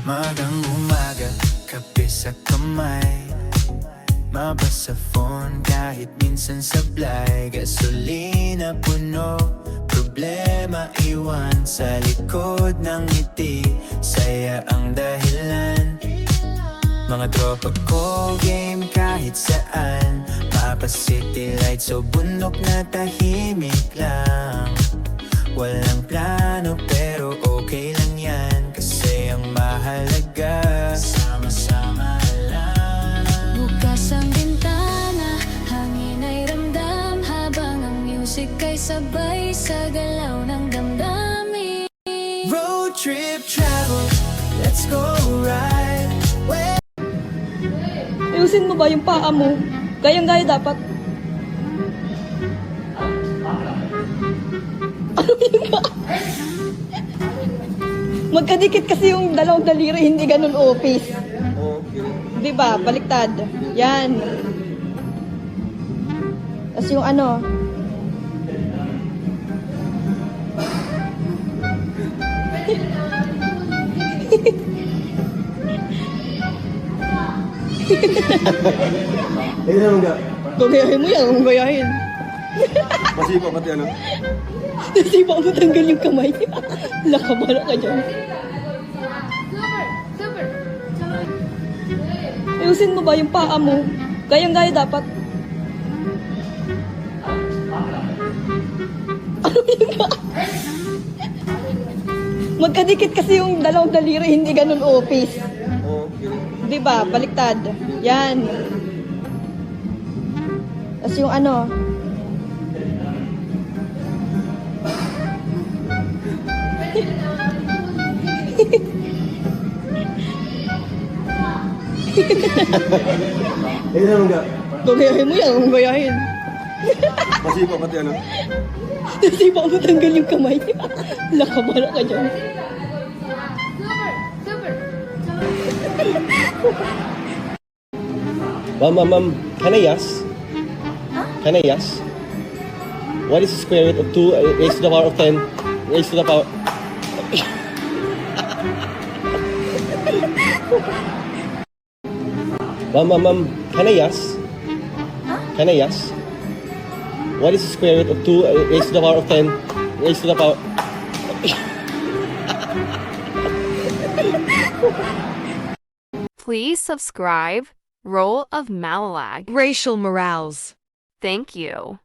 Magang umaga, kape sa kamay, mabasa phone kahit minsan sablay. Gasolina puno, problema iwan sa likod ng ngiti. Saya ang dahilan, mga tropa ko game kahit saan. Mapa city lights o bundok na tahimik lang. Walang plano pero okay lang yan, kasi ang mahalaga sama-sama lang. Bukas ang bintana, hangin ay ramdam, habang ang music ay sabay sa galaw ng damdamin. Road trip travel, let's go ride. Ayusin mo ba yung paa mo? Gayang-gaya dapat. Ano yun ka? Magkadikit kasi yung dalawang daliri, hindi ganun office. Okay. Di ba? Baliktad. Yan. Tapos yung ano. Ayun naman ka. Gagayahin mo yan, kung gayahin. Masipa pati ano. Nasipa mo tanggal yung kamay. Lakabala ka dyan. Ayusin mo ba yung paa mo? Gayang-gaya dapat. Ano yun ka? Magkadikit kasi yung dalawang daliri, hindi ganun office. Okay. Di ba? Baliktad. Yan. Tapos yung ano. Ayun naman ka. Gagayahin mo yan, kung gayahin. Masipa pati ano. Nasipa mo tanggal yung kamay. Lakabala ka dyan. Ma'am, can I ask? Can I ask? What is the square root of 2 raised to the power of 10 raised to the power... Ma'am, can I ask? Can I ask? What is the square root of 2 raised to the power of 10 raised to the power... Please subscribe. Role of Malalag. Racial Morales. Thank you.